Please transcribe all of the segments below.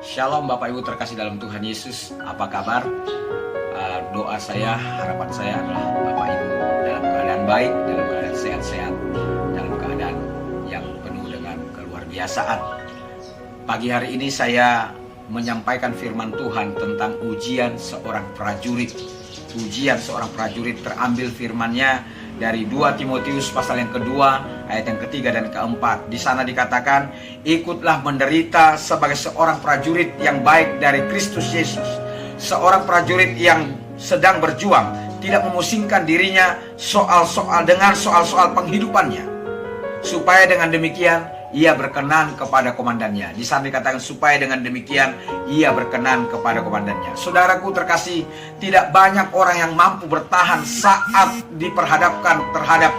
Shalom Bapak Ibu terkasih dalam Tuhan Yesus. Apa kabar? Doa saya, harapan saya adalah Bapak Ibu dalam keadaan baik, dalam keadaan sehat-sehat, dalam keadaan yang penuh dengan keluarbiasaan. Pagi hari ini saya menyampaikan firman Tuhan tentang ujian seorang prajurit. Ujian seorang prajurit terambil firman-Nya dari 2 Timotius pasal yang kedua, ayat yang ketiga dan keempat. Di sana dikatakan, ikutlah menderita sebagai seorang prajurit yang baik dari Kristus Yesus. Seorang prajurit yang sedang berjuang, tidak memusingkan dirinya dengan soal-soal penghidupannya. Supaya dengan demikian, ia berkenan kepada komandannya. Di sana dikatakan supaya dengan demikian ia berkenan kepada komandannya. Saudaraku terkasih, tidak banyak orang yang mampu bertahan saat diperhadapkan terhadap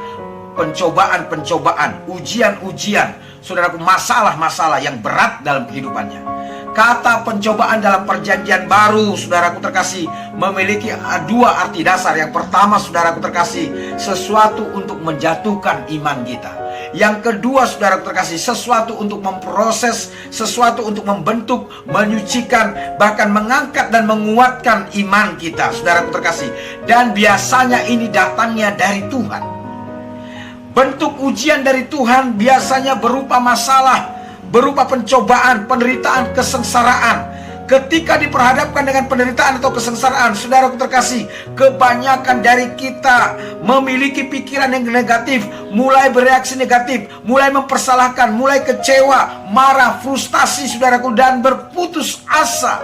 pencobaan-pencobaan, ujian-ujian, saudaraku, masalah-masalah yang berat dalam kehidupannya. Kata pencobaan dalam perjanjian baru, saudaraku terkasih, memiliki dua arti dasar. Yang pertama, saudaraku terkasih, sesuatu untuk menjatuhkan iman kita. Yang kedua, saudaraku terkasih, sesuatu untuk memproses, sesuatu untuk membentuk, menyucikan, bahkan mengangkat dan menguatkan iman kita, saudaraku terkasih. Dan biasanya ini datangnya dari Tuhan. Bentuk ujian dari Tuhan biasanya berupa masalah, berupa pencobaan, penderitaan, kesengsaraan. Ketika diperhadapkan dengan penderitaan atau kesengsaraan, saudaraku terkasih, kebanyakan dari kita memiliki pikiran yang negatif, mulai bereaksi negatif, mulai mempersalahkan, mulai kecewa, marah, frustasi, saudaraku, dan berputus asa.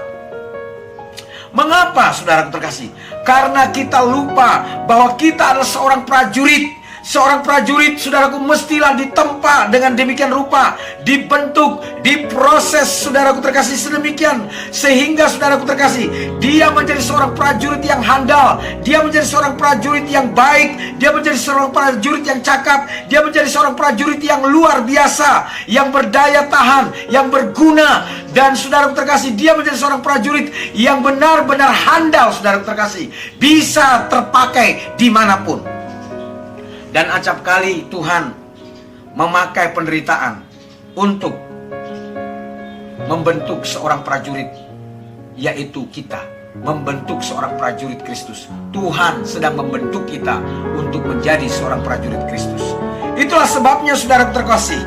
Mengapa, saudaraku terkasih? Karena kita lupa bahwa kita adalah seorang prajurit. Seorang prajurit, saudaraku, mestilah ditempa dengan demikian rupa, dibentuk, diproses, saudaraku terkasih, sedemikian sehingga, saudaraku terkasih, dia menjadi seorang prajurit yang handal, dia menjadi seorang prajurit yang baik, dia menjadi seorang prajurit yang cakap, dia menjadi seorang prajurit yang luar biasa, yang berdaya tahan, yang berguna. Dan saudaraku terkasih, dia menjadi seorang prajurit yang benar-benar handal, saudaraku terkasih, bisa terpakai dimanapun. Dan acap kali Tuhan memakai penderitaan untuk membentuk seorang prajurit, yaitu kita, membentuk seorang prajurit Kristus. Tuhan sedang membentuk kita untuk menjadi seorang prajurit Kristus. Itulah sebabnya, saudara terkasih,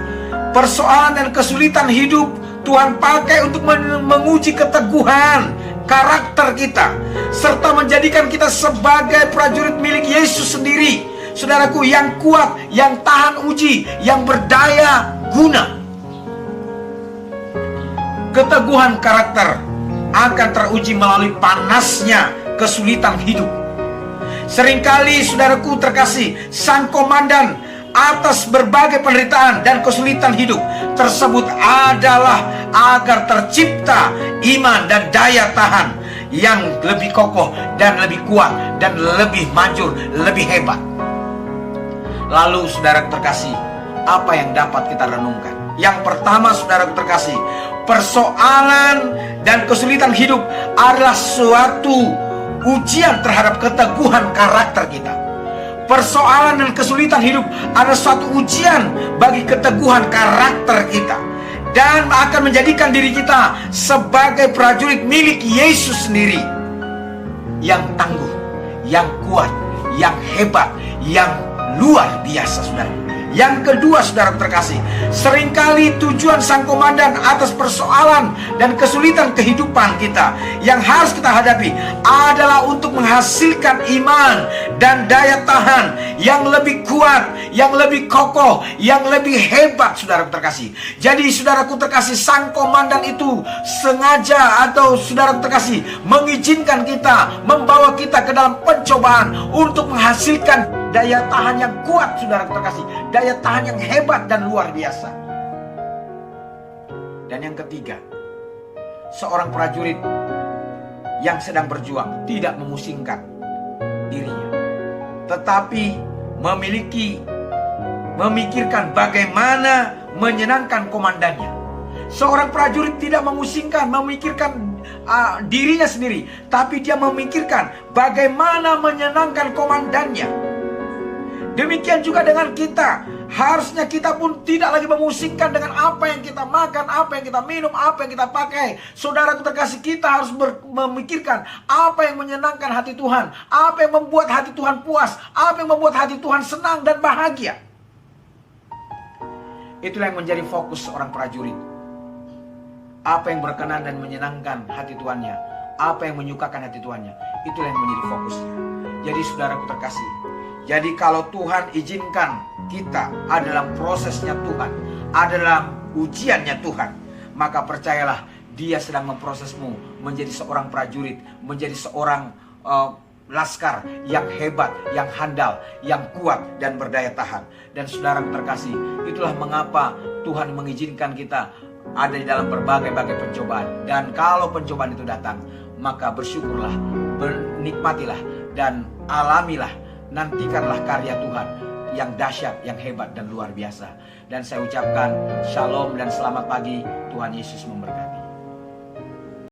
persoalan dan kesulitan hidup Tuhan pakai untuk menguji keteguhan karakter kita, serta menjadikan kita sebagai prajurit milik Yesus sendiri. Saudaraku, yang kuat, yang tahan uji, yang berdaya guna. Keteguhan karakter akan teruji melalui panasnya kesulitan hidup. Seringkali, saudaraku terkasih, sang komandan atas berbagai penderitaan dan kesulitan hidup tersebut adalah agar tercipta iman dan daya tahan yang lebih kokoh dan lebih kuat dan lebih manjur, lebih hebat. Lalu, saudara terkasih, apa yang dapat kita renungkan? Yang pertama, saudara terkasih, persoalan dan kesulitan hidup adalah suatu ujian terhadap keteguhan karakter kita. Persoalan dan kesulitan hidup adalah suatu ujian bagi keteguhan karakter kita, dan akan menjadikan diri kita sebagai prajurit milik Yesus sendiri, yang tangguh, yang kuat, yang hebat, yang luar biasa, saudara. Yang kedua, saudara terkasih, seringkali tujuan sang komandan atas persoalan dan kesulitan kehidupan kita yang harus kita hadapi adalah untuk menghasilkan iman dan daya tahan yang lebih kuat, yang lebih kokoh, yang lebih hebat, saudara terkasih. Jadi, saudaraku terkasih, sang komandan itu sengaja atau saudara terkasih mengizinkan kita, membawa kita ke dalam pencobaan untuk menghasilkan daya tahan yang kuat, saudara terkasih, daya tahan yang hebat dan luar biasa. Dan yang ketiga, seorang prajurit yang sedang berjuang tidak memusingkan dirinya, tetapi memikirkan bagaimana menyenangkan komandannya. Seorang prajurit tidak memikirkan dirinya sendiri, tapi dia memikirkan bagaimana menyenangkan komandannya. Demikian juga dengan kita. Harusnya kita pun tidak lagi memusingkan dengan apa yang kita makan, apa yang kita minum, apa yang kita pakai. Saudaraku terkasih, kita harus memikirkan apa yang menyenangkan hati Tuhan, apa yang membuat hati Tuhan puas, apa yang membuat hati Tuhan senang dan bahagia. Itulah yang menjadi fokus seorang prajurit. Apa yang berkenan dan menyenangkan hati Tuhannya, apa yang menyukakan hati Tuhannya, itulah yang menjadi fokusnya. Jadi saudaraku terkasih, jadi kalau Tuhan izinkan kita ada dalam prosesnya Tuhan, ada dalam ujiannya Tuhan, maka percayalah Dia sedang memprosesmu menjadi seorang prajurit, menjadi seorang laskar yang hebat, yang handal, yang kuat dan berdaya tahan. Dan saudaraku terkasih, itulah mengapa Tuhan mengizinkan kita ada di dalam berbagai-bagai pencobaan. Dan kalau pencobaan itu datang, maka bersyukurlah, nikmatilah, dan alamilah, nantikanlah karya Tuhan yang dahsyat, yang hebat dan luar biasa. Dan saya ucapkan shalom dan selamat pagi. Tuhan Yesus memberkati.